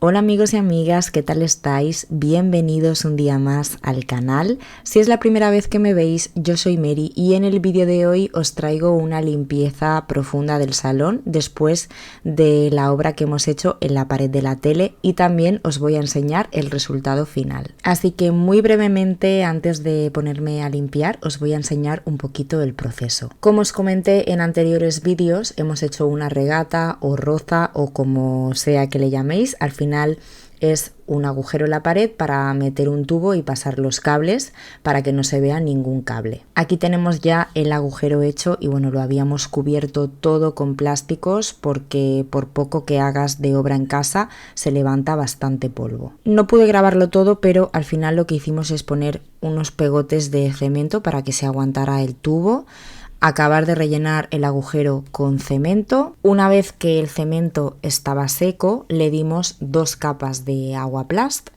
Hola amigos y amigas, ¿qué tal estáis? Bienvenidos un día más al canal. Si es la primera vez que me veis, yo soy Mary y en el vídeo de hoy os traigo una limpieza profunda del salón después de la obra que hemos hecho en la pared de la tele y también os voy a enseñar el resultado final. Así que muy brevemente, antes de ponerme a limpiar, os voy a enseñar un poquito el proceso. Como os comenté en anteriores vídeos, hemos hecho una regata o roza o como sea que le llaméis. Al final es un agujero en la pared para meter un tubo y pasar los cables para que no se vea ningún cable. Aquí tenemos ya el agujero hecho y bueno, lo habíamos cubierto todo con plásticos porque por poco que hagas de obra en casa se levanta bastante polvo. No pude grabarlo todo, pero al final lo que hicimos es poner unos pegotes de cemento para que se aguantara el tubo. Acabar de rellenar el agujero con cemento. Una vez que el cemento estaba seco, le dimos 2 capas de aguaplast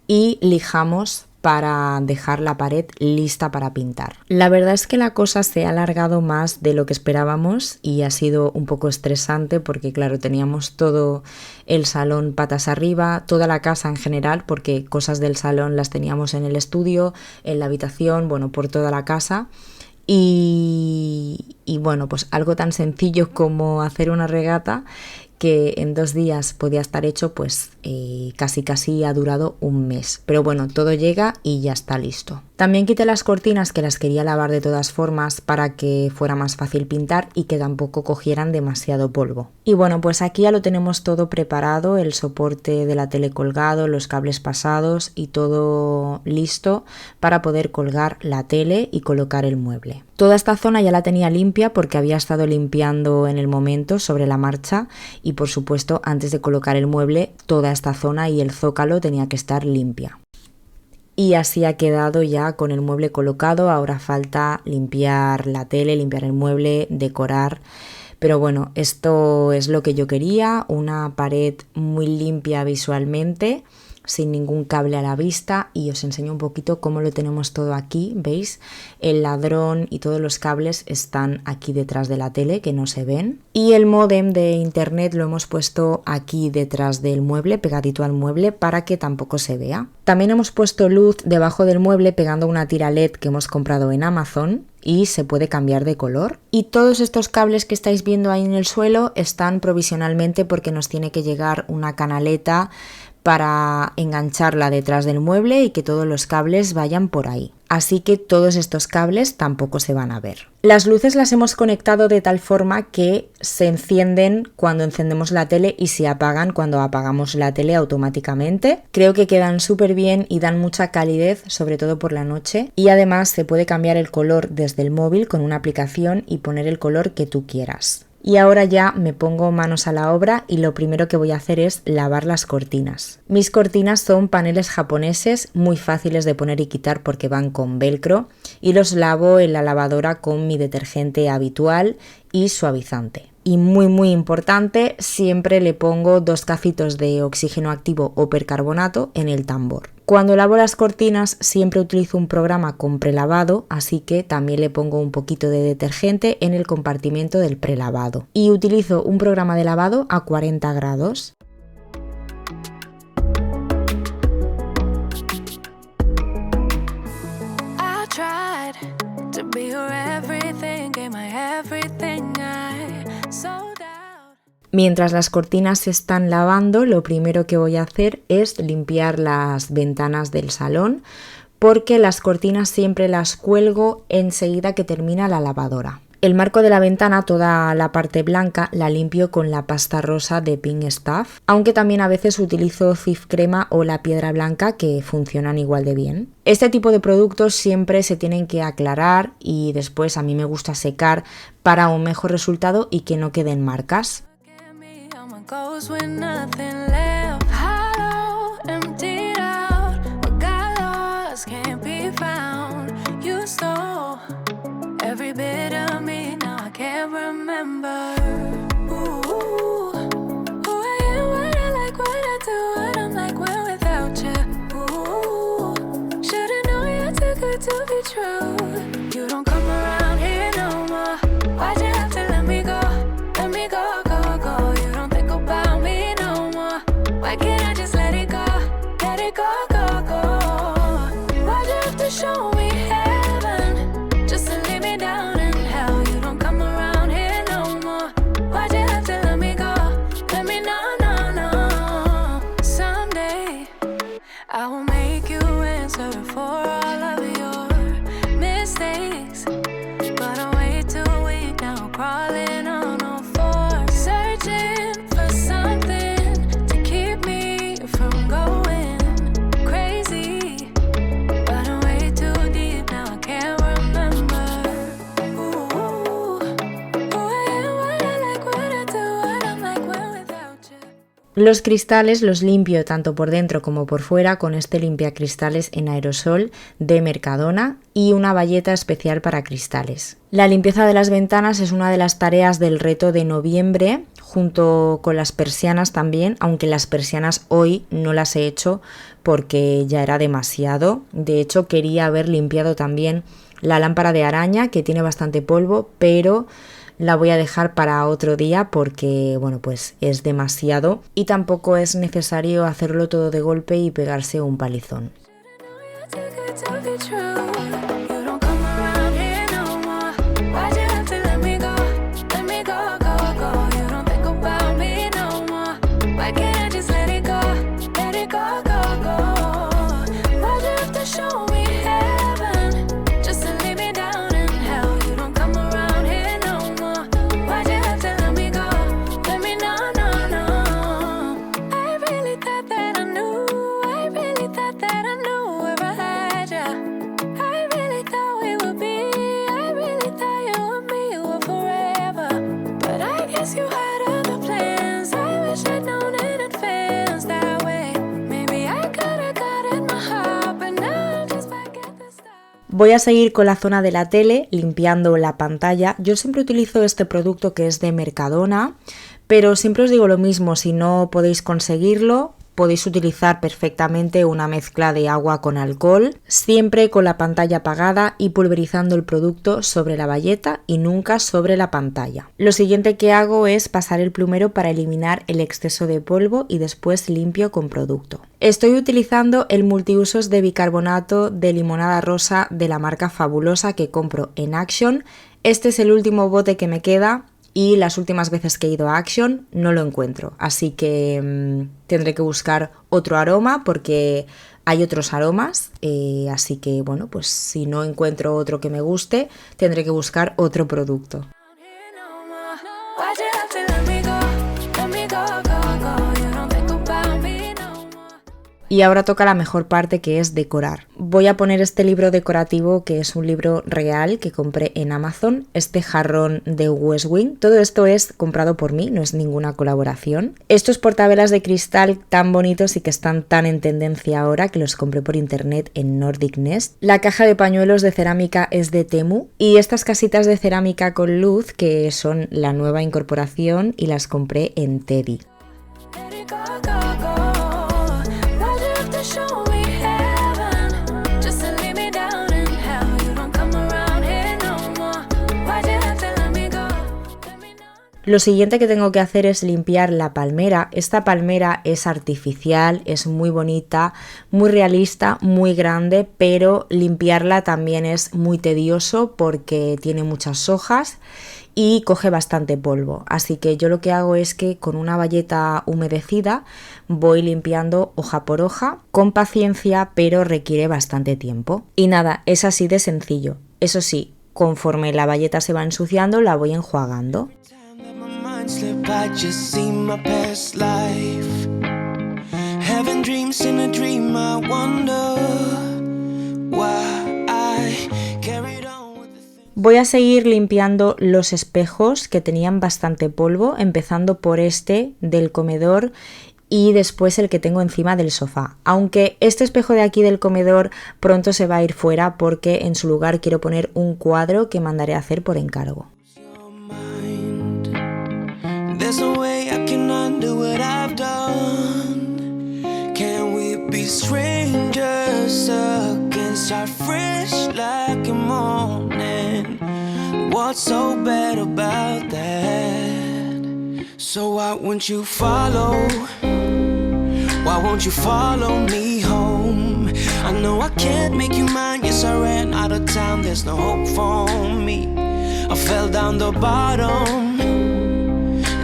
y lijamos para dejar la pared lista para pintar. La verdad es que la cosa se ha alargado más de lo que esperábamos y ha sido un poco estresante porque claro, teníamos todo el salón patas arriba, toda la casa en general, porque cosas del salón las teníamos en el estudio, en la habitación, bueno, por toda la casa. Y bueno, pues algo tan sencillo como hacer una regata que en 2 días podía estar hecho, pues casi ha durado un mes. Pero bueno, todo llega y ya está listo. También quité las cortinas que las quería lavar de todas formas para que fuera más fácil pintar y que tampoco cogieran demasiado polvo. Y bueno, pues aquí ya lo tenemos todo preparado, el soporte de la tele colgado, los cables pasados y todo listo para poder colgar la tele y colocar el mueble. Toda esta zona ya la tenía limpia porque había estado limpiando en el momento sobre la marcha y por supuesto antes de colocar el mueble toda esta zona y el zócalo tenía que estar limpia. Y así ha quedado ya con el mueble colocado. Ahora falta limpiar la tele, limpiar el mueble, decorar. Pero bueno, esto es lo que yo quería, una pared muy limpia visualmente, sin ningún cable a la vista, y os enseño un poquito cómo lo tenemos todo aquí, ¿veis? El ladrón y todos los cables están aquí detrás de la tele, que no se ven, y el módem de internet lo hemos puesto aquí detrás del mueble, pegadito al mueble, para que tampoco se vea. También hemos puesto luz debajo del mueble pegando una tira LED que hemos comprado en Amazon y se puede cambiar de color. Y todos estos cables que estáis viendo ahí en el suelo están provisionalmente porque nos tiene que llegar una canaleta para engancharla detrás del mueble y que todos los cables vayan por ahí. Así que todos estos cables tampoco se van a ver. Las luces las hemos conectado de tal forma que se encienden cuando encendemos la tele y se apagan cuando apagamos la tele automáticamente. Creo que quedan súper bien y dan mucha calidez, sobre todo por la noche. Y además se puede cambiar el color desde el móvil con una aplicación y poner el color que tú quieras. Y ahora ya me pongo manos a la obra y lo primero que voy a hacer es lavar las cortinas. Mis cortinas son paneles japoneses muy fáciles de poner y quitar porque van con velcro y los lavo en la lavadora con mi detergente habitual y suavizante. Y muy importante, siempre le pongo 2 cacitos de oxígeno activo o percarbonato en el tambor. Cuando lavo las cortinas siempre utilizo un programa con prelavado, así que también le pongo un poquito de detergente en el compartimento del prelavado. Y utilizo un programa de lavado a 40 grados. Mientras las cortinas se están lavando, lo primero que voy a hacer es limpiar las ventanas del salón porque las cortinas siempre las cuelgo enseguida que termina la lavadora. El marco de la ventana, toda la parte blanca, la limpio con la pasta rosa de Pink Stuff, aunque también a veces utilizo Cif Crema o la piedra blanca que funcionan igual de bien. Este tipo de productos siempre se tienen que aclarar y después a mí me gusta secar para un mejor resultado y que no queden marcas. Goes with nothing left, hollow, emptied out. What got lost can't be found. You stole every bit of me, now I can't remember. Ooh, who I am, what I like, what I do, what I'm like when without you. Ooh, should've known you're too good to be true. You don't come around here no more. Why'd you have to let me go? Let me go, go, go. You don't think about me no more. Why can't I just let Los cristales los limpio tanto por dentro como por fuera con este limpiacristales en aerosol de Mercadona y una bayeta especial para cristales. La limpieza de las ventanas es una de las tareas del reto de noviembre, junto con las persianas también, aunque las persianas hoy no las he hecho porque ya era demasiado. De hecho, quería haber limpiado también la lámpara de araña, que tiene bastante polvo, pero la voy a dejar para otro día porque, bueno, pues es demasiado y tampoco es necesario hacerlo todo de golpe y pegarse un palizón. Voy a seguir con la zona de la tele, limpiando la pantalla. Yo siempre utilizo este producto que es de Mercadona, pero siempre os digo lo mismo, si no podéis conseguirlo, podéis utilizar perfectamente una mezcla de agua con alcohol, siempre con la pantalla apagada y pulverizando el producto sobre la bayeta y nunca sobre la pantalla. Lo siguiente que hago es pasar el plumero para eliminar el exceso de polvo y después limpio con producto. Estoy utilizando el multiusos de bicarbonato de limonada rosa de la marca Fabulosa que compro en Action. Este es el último bote que me queda. Y las últimas veces que he ido a Action no lo encuentro, así que tendré que buscar otro aroma porque hay otros aromas, así que bueno, pues si no encuentro otro que me guste, tendré que buscar otro producto. Y ahora toca la mejor parte, que es decorar. Voy a poner este libro decorativo, que es un libro real que compré en Amazon, este jarrón de West Wing. Todo esto es comprado por mí, no es ninguna colaboración. Estos portavelas de cristal tan bonitos y que están tan en tendencia ahora, que los compré por internet en Nordic Nest. La caja de pañuelos de cerámica es de Temu y estas casitas de cerámica con luz, que son la nueva incorporación, y las compré en Teddy. Lo siguiente que tengo que hacer es limpiar la palmera. Esta palmera es artificial, es muy bonita, muy realista, muy grande, pero limpiarla también es muy tedioso porque tiene muchas hojas y coge bastante polvo. Así que yo lo que hago es que con una bayeta humedecida voy limpiando hoja por hoja, con paciencia, pero requiere bastante tiempo. Y nada, es así de sencillo. Eso sí, conforme la bayeta se va ensuciando, la voy enjuagando. Slip, I just see my past life. Having dreams in a dream, I wonder why I carried on with the thing. Voy a seguir limpiando los espejos que tenían bastante polvo, empezando por este del comedor y después el que tengo encima del sofá. Aunque este espejo de aquí del comedor pronto se va a ir fuera porque en su lugar quiero poner un cuadro que mandaré a hacer por encargo. There's no way I can undo what I've done. Can we be strangers again? Start fresh like a morning. What's so bad about that? So why won't you follow? Why won't you follow me home? I know I can't make you mine. Yes, I ran out of town. There's no hope for me. I fell down the bottom.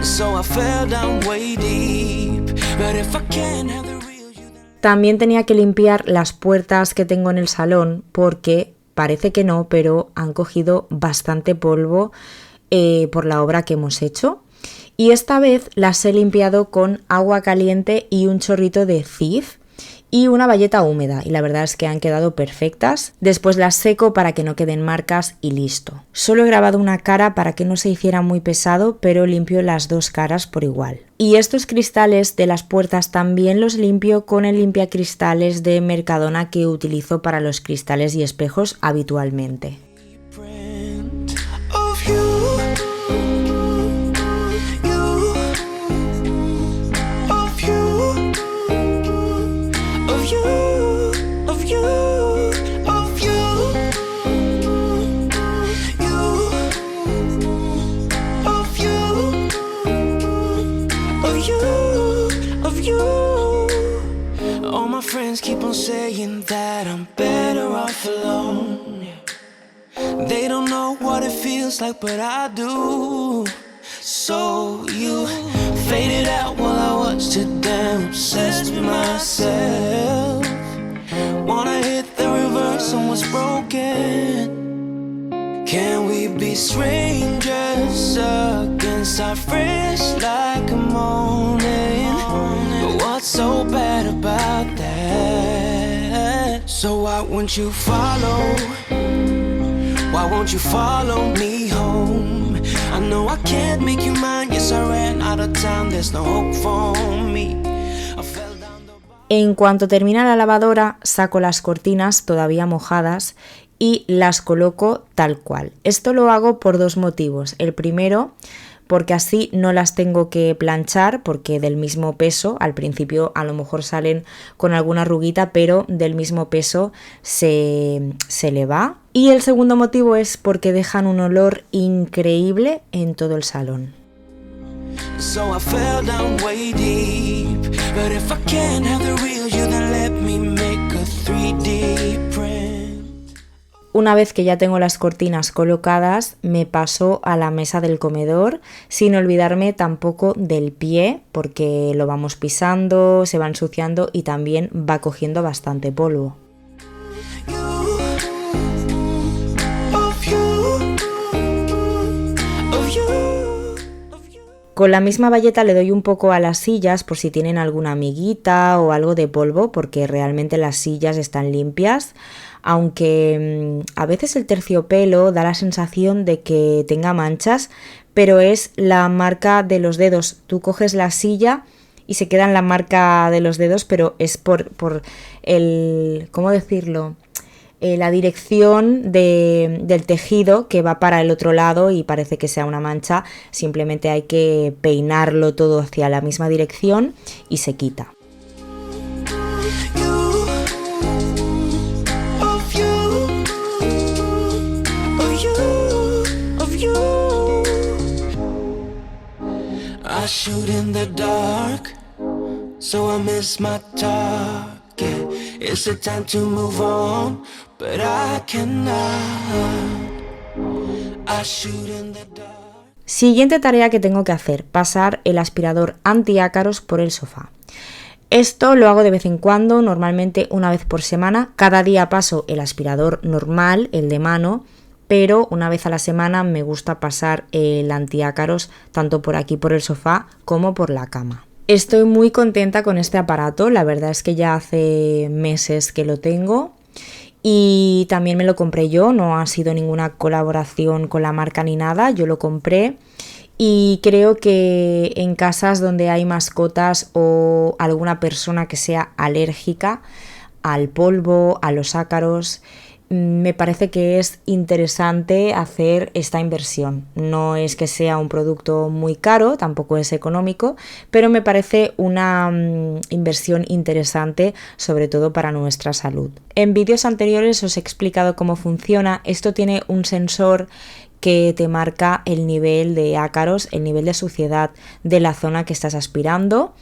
So I fell down way deep. But if I can't have the real you, then... También tenía que limpiar las puertas que tengo en el salón porque parece que no, pero han cogido bastante polvo por la obra que hemos hecho. Y esta vez las he limpiado con agua caliente y un chorrito de Cif. y una bayeta húmeda, y la verdad es que han quedado perfectas. Después las seco para que no queden marcas y listo. Solo he grabado una cara para que no se hiciera muy pesado, pero limpio las dos caras por igual. Y estos cristales de las puertas también los limpio con el limpiacristales de Mercadona que utilizo para los cristales y espejos habitualmente. Keep on saying that I'm better off alone. They don't know what it feels like, but I do. So you faded out while I watched it down, obsessed with myself. Wanna hit the reverse on what's broken. Can we be strangers again? Start fresh like a morning. But what's so bad about that? So why won't you follow? Why won't you follow me home? I know I can't make you mine. Yes, I ran out of time. There's no hope for me. I fell down the... En cuanto termina la lavadora, saco las cortinas todavía mojadas y las coloco tal cual. Esto lo hago por dos motivos. El primero, porque así no las tengo que planchar, porque del mismo peso, al principio a lo mejor salen con alguna arruguita, pero del mismo peso se le va. Y el segundo motivo es porque dejan un olor increíble en todo el salón. So I fell down way deep, but if I can't have the real you, then let me make a 3D print. Una vez que ya tengo las cortinas colocadas, me paso a la mesa del comedor, sin olvidarme tampoco del pie, porque lo vamos pisando, se va ensuciando y también va cogiendo bastante polvo. Con la misma bayeta le doy un poco a las sillas por si tienen alguna amiguita o algo de polvo, porque realmente las sillas están limpias, aunque a veces el terciopelo da la sensación de que tenga manchas, pero es la marca de los dedos. Tú coges la silla y se queda en la marca de los dedos, pero es por el, ¿cómo decirlo?, la dirección del tejido que va para el otro lado y parece que sea una mancha. Simplemente hay que peinarlo todo hacia la misma dirección y se quita. I shoot in the dark, so I miss my target. It's a time to move on, but I cannot. I shoot in the dark. Siguiente tarea que tengo que hacer, pasar el aspirador antiácaros por el sofá. Esto lo hago de vez en cuando, normalmente una vez por semana. Cada día paso el aspirador normal, el de mano, pero una vez a la semana me gusta pasar el antiácaros tanto por aquí por el sofá como por la cama. Estoy muy contenta con este aparato, la verdad es que ya hace meses que lo tengo y también me lo compré yo, no ha sido ninguna colaboración con la marca ni nada, yo lo compré y creo que en casas donde hay mascotas o alguna persona que sea alérgica al polvo, a los ácaros, me parece que es interesante hacer esta inversión. No es que sea un producto muy caro, tampoco es económico, pero me parece una inversión interesante, sobre todo para nuestra salud. En vídeos anteriores os he explicado cómo funciona. Esto tiene un sensor que te marca el nivel de ácaros, el nivel de suciedad de la zona que estás aspirando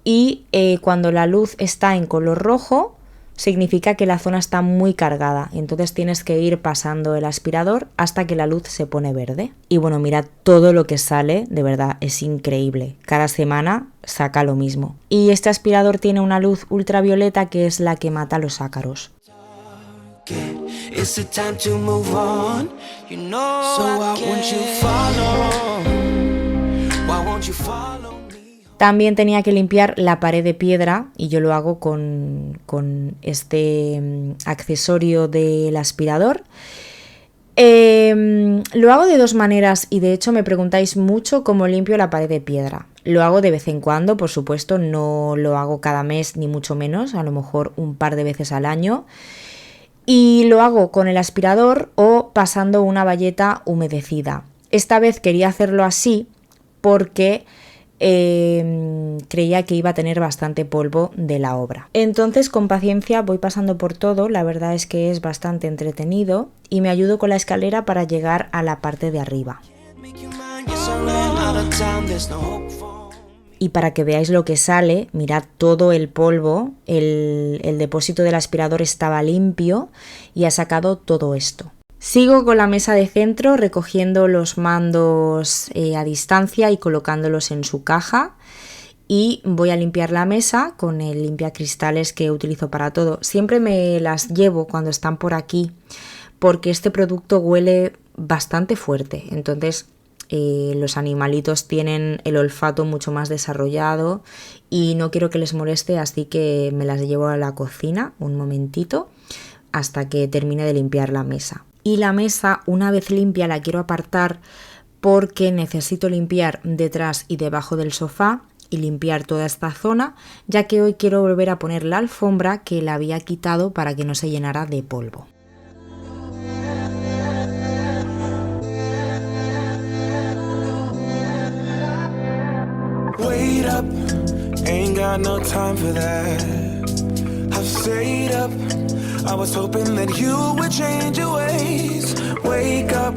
y cuando la luz está en color rojo, significa que la zona está muy cargada, entonces tienes que ir pasando el aspirador hasta que la luz se pone verde. Y bueno, mirad todo lo que sale, de verdad, es increíble. Cada semana saca lo mismo. Y este aspirador tiene una luz ultravioleta que es la que mata los ácaros. También tenía que limpiar la pared de piedra y yo lo hago con este accesorio del aspirador. Lo hago de dos maneras y de hecho me preguntáis mucho cómo limpio la pared de piedra. Lo hago de vez en cuando, por supuesto, no lo hago cada mes ni mucho menos, a lo mejor un par de veces al año. Y lo hago con el aspirador o pasando una bayeta humedecida. Esta vez quería hacerlo así porque creía que iba a tener bastante polvo de la obra. Entonces con paciencia voy pasando por todo, la verdad es que es bastante entretenido y me ayudo con la escalera para llegar a la parte de arriba. Y para que veáis lo que sale, mirad todo el polvo, el depósito del aspirador estaba limpio y ha sacado todo esto. Sigo con la mesa de centro recogiendo los mandos a distancia y colocándolos en su caja y voy a limpiar la mesa con el limpiacristales que utilizo para todo. Siempre me las llevo cuando están por aquí porque este producto huele bastante fuerte, entonces los animalitos tienen el olfato mucho más desarrollado y no quiero que les moleste, así que me las llevo a la cocina un momentito hasta que termine de limpiar la mesa. Y la mesa, una vez limpia, la quiero apartar porque necesito limpiar detrás y debajo del sofá y limpiar toda esta zona, ya que hoy quiero volver a poner la alfombra que la había quitado para que no se llenara de polvo. Wait up, ain't got no time for that. I've stayed up, I was hoping that you would change your ways. Wake up,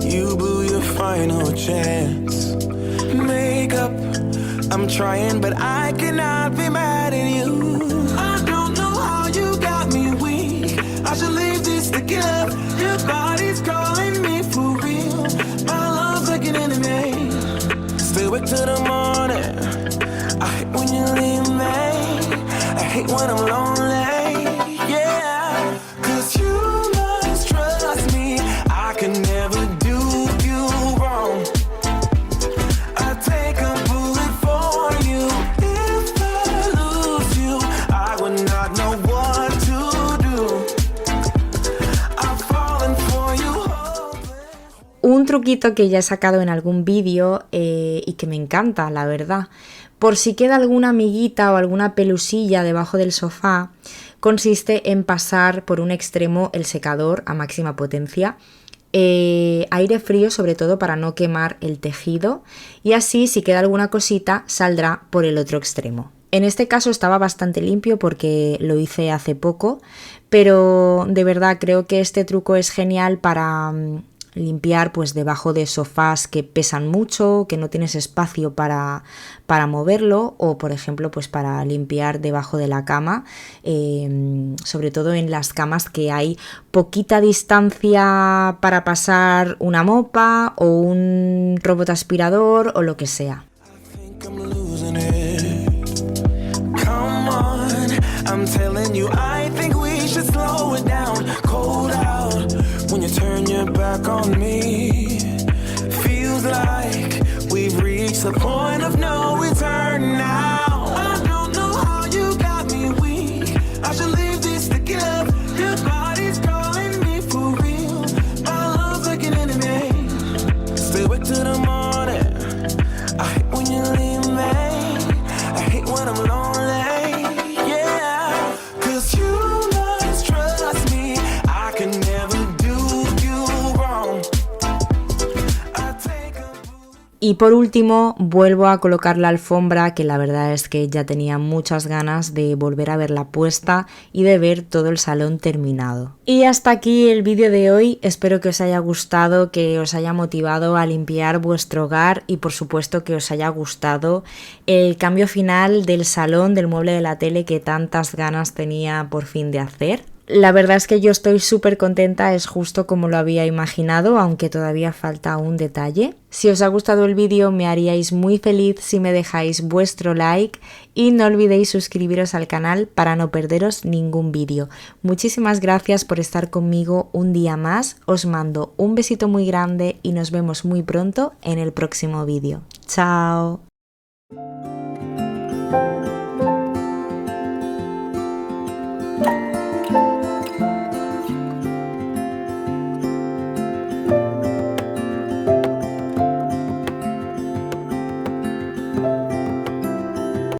you blew your final chance. Make up, I'm trying but I cannot be mad at you. I don't know how you got me weak, I should leave this to give up. Your body's calling me for real, my love's like an enemy. Stay awake till the morning, I hate when you leave me, I hate when I'm lonely, yeah. Cause you must trust me, I can never do you wrong. I take a bullet for you, if I lose you, I would not know what to do. I've fallen for you. Un truquito que ya he sacado en algún vídeo y que me encanta, la verdad. Por si queda alguna amiguita o alguna pelusilla debajo del sofá, consiste en pasar por un extremo el secador a máxima potencia, aire frío sobre todo para no quemar el tejido, y así si queda alguna cosita saldrá por el otro extremo. En este caso estaba bastante limpio porque lo hice hace poco, pero de verdad creo que este truco es genial para limpiar pues debajo de sofás que pesan mucho, que no tienes espacio para moverlo, o por ejemplo pues para limpiar debajo de la cama, sobre todo en las camas que hay poquita distancia para pasar una mopa o un robot aspirador o lo que sea. I'm telling you, I think we should slow it down. Cold out when you turn your back on me. Feels like we've reached the point of no return now. I don't know how you got me weak, I should leave this to give. Your body's calling me for real, my love's like an enemy. Stay awake till the morning, I hate when you leave me, I hate when I'm lonely. Y por último vuelvo a colocar la alfombra, que la verdad es que ya tenía muchas ganas de volver a verla puesta y de ver todo el salón terminado. Y hasta aquí el vídeo de hoy, espero que os haya gustado, que os haya motivado a limpiar vuestro hogar y por supuesto que os haya gustado el cambio final del salón, del mueble de la tele que tantas ganas tenía por fin de hacer. La verdad es que yo estoy súper contenta, es justo como lo había imaginado, aunque todavía falta un detalle. Si os ha gustado el vídeo me haríais muy feliz si me dejáis vuestro like y no olvidéis suscribiros al canal para no perderos ningún vídeo. Muchísimas gracias por estar conmigo un día más, os mando un besito muy grande y nos vemos muy pronto en el próximo vídeo. ¡Chao!